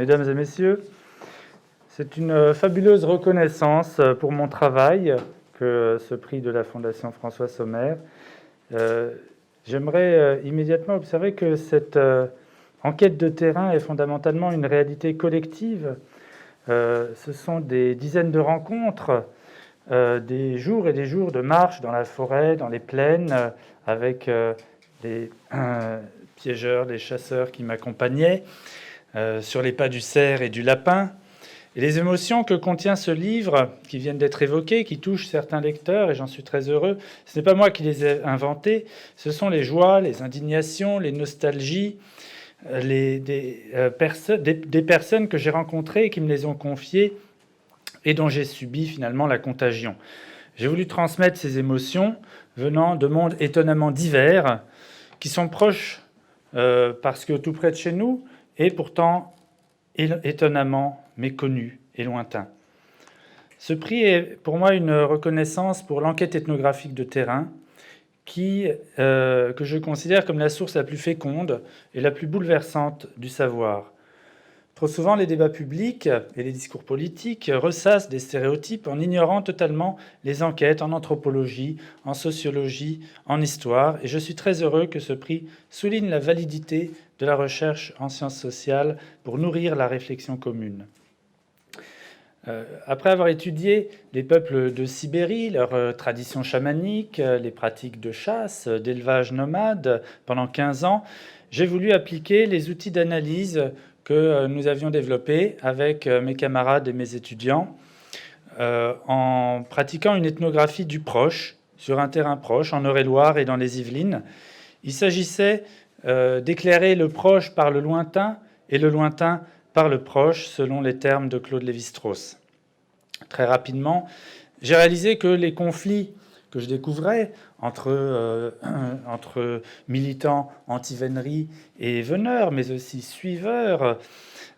Mesdames et messieurs, c'est une fabuleuse reconnaissance pour mon travail que ce prix de la Fondation François Sommer. J'aimerais immédiatement observer que cette enquête de terrain est fondamentalement une réalité collective. Ce sont des dizaines de rencontres, des jours et des jours de marche dans la forêt, dans les plaines, avec des piégeurs, des chasseurs qui m'accompagnaient, sur les pas du cerf et du lapin. Et les émotions que contient ce livre, qui viennent d'être évoquées, qui touchent certains lecteurs, et j'en suis très heureux, ce n'est pas moi qui les ai inventées, ce sont les joies, les indignations, les nostalgies, des personnes que j'ai rencontrées et qui me les ont confiées et dont j'ai subi finalement la contagion. J'ai voulu transmettre ces émotions venant de mondes étonnamment divers, qui sont proches parce que tout près de chez nous, et pourtant étonnamment méconnu et lointain. Ce prix est pour moi une reconnaissance pour l'enquête ethnographique de terrain que je considère comme la source la plus féconde et la plus bouleversante du savoir. Trop souvent, les débats publics et les discours politiques ressassent des stéréotypes en ignorant totalement les enquêtes en anthropologie, en sociologie, en histoire. Et je suis très heureux que ce prix souligne la validité de la recherche en sciences sociales pour nourrir la réflexion commune. Après avoir étudié les peuples de Sibérie, leurs traditions chamaniques, les pratiques de chasse, d'élevage nomade pendant 15 ans, j'ai voulu appliquer les outils d'analyse que nous avions développés avec mes camarades et mes étudiants en pratiquant une ethnographie du proche, sur un terrain proche, en Eure-et-Loir et dans les Yvelines. Il s'agissait d'éclairer le proche par le lointain et le lointain par le proche, selon les termes de Claude Lévi-Strauss. Très rapidement, j'ai réalisé que les conflits que je découvrais entre militants anti-vénerie et veneurs, mais aussi suiveurs,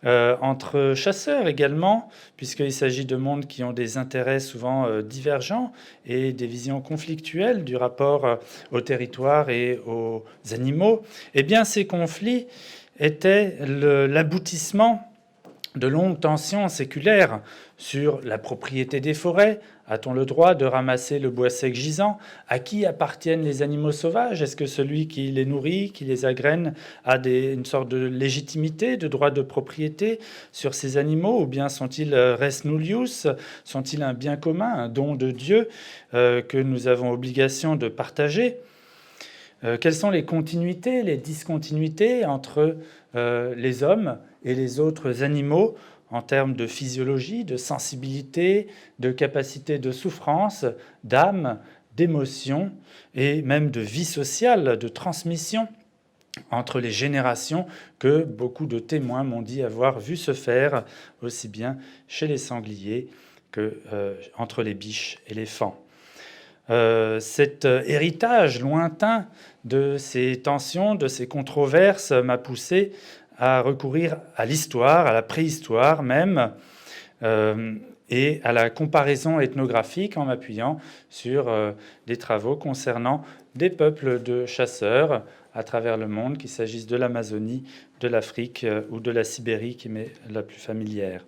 entre chasseurs également, puisqu'il s'agit de mondes qui ont des intérêts souvent divergents et des visions conflictuelles du rapport au territoire et aux animaux, eh bien ces conflits étaient l'aboutissement de longues tensions séculaires sur la propriété des forêts. A-t-on le droit de ramasser le bois sec gisant? À qui appartiennent les animaux sauvages? Est-ce que celui qui les nourrit, qui les agrène, a une sorte de légitimité, de droit de propriété sur ces animaux? Ou bien sont-ils res nullius? Sont-ils un bien commun, un don de Dieu que nous avons obligation de partager? Quelles sont les continuités, les discontinuités entre les hommes et les autres animaux en termes de physiologie, de sensibilité, de capacité de souffrance, d'âme, d'émotion et même de vie sociale, de transmission entre les générations que beaucoup de témoins m'ont dit avoir vu se faire aussi bien chez les sangliers que entre les biches et les faons. Cet héritage lointain de ces tensions, de ces controverses m'a poussé à recourir à l'histoire, à la préhistoire même, et à la comparaison ethnographique en m'appuyant sur des travaux concernant des peuples de chasseurs à travers le monde, qu'il s'agisse de l'Amazonie, de l'Afrique ou de la Sibérie qui m'est la plus familière.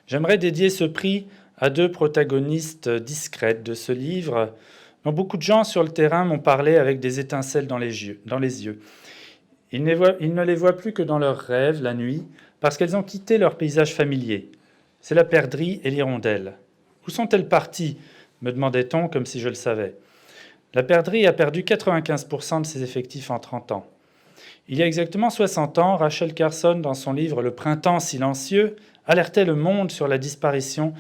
J'aimerais dédier ce prix à deux protagonistes discrètes de ce livre, dont beaucoup de gens sur le terrain m'ont parlé avec des étincelles dans les yeux. Ils ne les voient plus que dans leurs rêves, la nuit, parce qu'elles ont quitté leur paysage familier. C'est la perdrix et l'hirondelle. Où sont-elles parties? Me demandait-on, comme si je le savais. La perdrix a perdu 95% de ses effectifs en 30 ans. Il y a exactement 60 ans, Rachel Carson, dans son livre « Le printemps silencieux », alertait le monde sur la disparition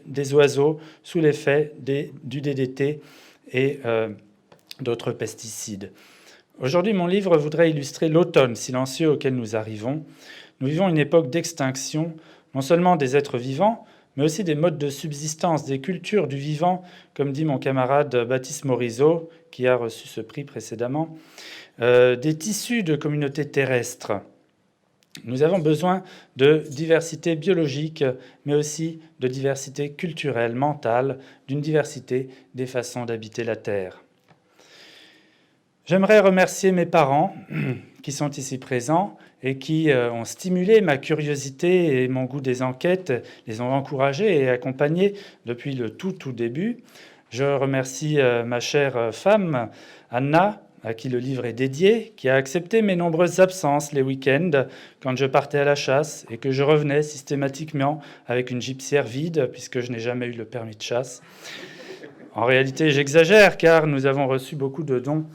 des oiseaux sous l'effet du DDT et d'autres pesticides. Aujourd'hui, mon livre voudrait illustrer l'automne silencieux auquel nous arrivons. Nous vivons une époque d'extinction, non seulement des êtres vivants, mais aussi des modes de subsistance, des cultures du vivant, comme dit mon camarade Baptiste Morisot, qui a reçu ce prix précédemment, des tissus de communautés terrestres. Nous avons besoin de diversité biologique, mais aussi de diversité culturelle, mentale, d'une diversité des façons d'habiter la Terre. J'aimerais remercier mes parents qui sont ici présents et qui ont stimulé ma curiosité et mon goût des enquêtes, les ont encouragés et accompagnés depuis le tout début. Je remercie ma chère femme, Anna, à qui le livre est dédié, qui a accepté mes nombreuses absences les week-ends quand je partais à la chasse et que je revenais systématiquement avec une gibecière vide puisque je n'ai jamais eu le permis de chasse. En réalité, j'exagère car nous avons reçu beaucoup de dons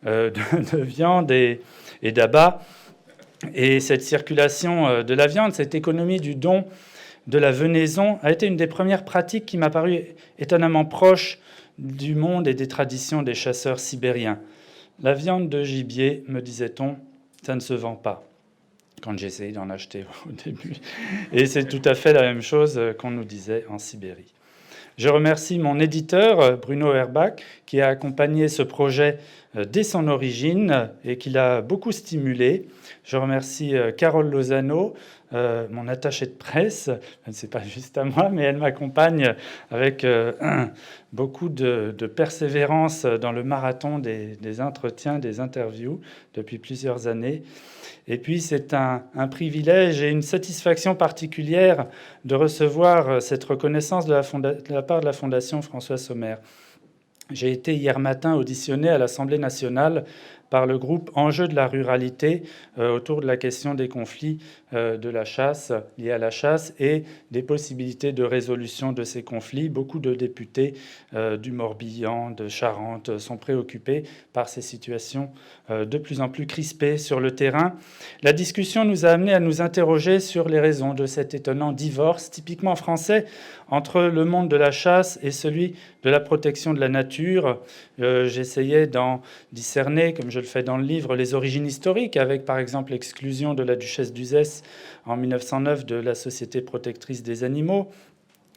de viande et d'abat. Et cette circulation de la viande, cette économie du don, de la venaison, a été une des premières pratiques qui m'a paru étonnamment proche du monde et des traditions des chasseurs sibériens. La viande de gibier, me disait-on, ça ne se vend pas, quand j'ai essayé d'en acheter au début. Et c'est tout à fait la même chose qu'on nous disait en Sibérie. Je remercie mon éditeur, Bruno Herbach, qui a accompagné ce projet dès son origine et qui l'a beaucoup stimulé. Je remercie Carole Lozano, mon attachée de presse. Ce n'est pas juste à moi, mais elle m'accompagne avec beaucoup de persévérance dans le marathon des entretiens, des interviews depuis plusieurs années. Et puis, c'est un privilège et une satisfaction particulière de recevoir cette reconnaissance de la part de la Fondation François Sommer. J'ai été hier matin auditionné à l'Assemblée nationale par le groupe Enjeux de la ruralité autour de la question des conflits de la chasse, liés à la chasse et des possibilités de résolution de ces conflits. Beaucoup de députés du Morbihan, de Charente sont préoccupés par ces situations de plus en plus crispées sur le terrain. La discussion nous a amené à nous interroger sur les raisons de cet étonnant divorce typiquement français entre le monde de la chasse et celui de la protection de la nature. J'essayais d'en discerner, comme je le fais dans le livre, les origines historiques, avec par exemple l'exclusion de la duchesse d'Uzès en 1909 de la Société protectrice des animaux,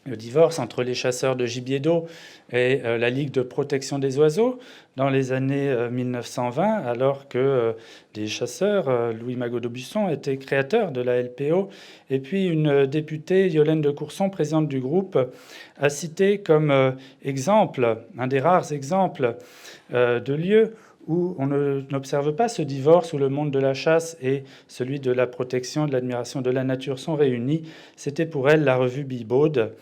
le divorce entre les chasseurs de gibier d'eau et la Ligue de protection des oiseaux dans les années 1920, alors que des chasseurs, Louis Magot d'Aubusson, était créateur de la LPO. Et puis une députée, Yolène de Courson, présidente du groupe, a cité comme exemple, un des rares exemples de lieux où on n'observe pas ce divorce, où le monde de la chasse et celui de la protection et de l'admiration de la nature sont réunis. C'était pour elle la revue Bibaude,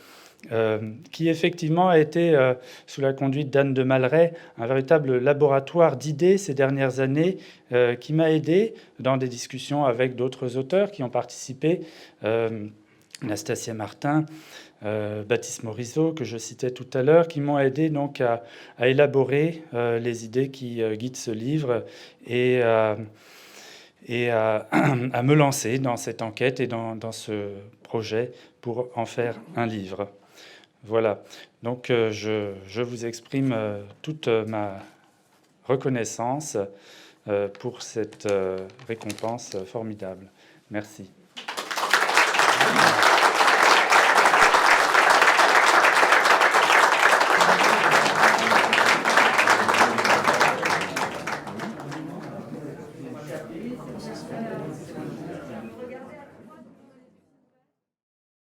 qui effectivement a été, sous la conduite d'Anne de Malray, un véritable laboratoire d'idées ces dernières années, qui m'a aidé dans des discussions avec d'autres auteurs qui ont participé, Nastasia Martin, Baptiste Morisot, que je citais tout à l'heure, qui m'ont aidé donc à élaborer les idées qui guident ce livre et à me lancer dans cette enquête et dans ce projet pour en faire un livre. Voilà, donc je vous exprime toute ma reconnaissance pour cette récompense formidable. Merci.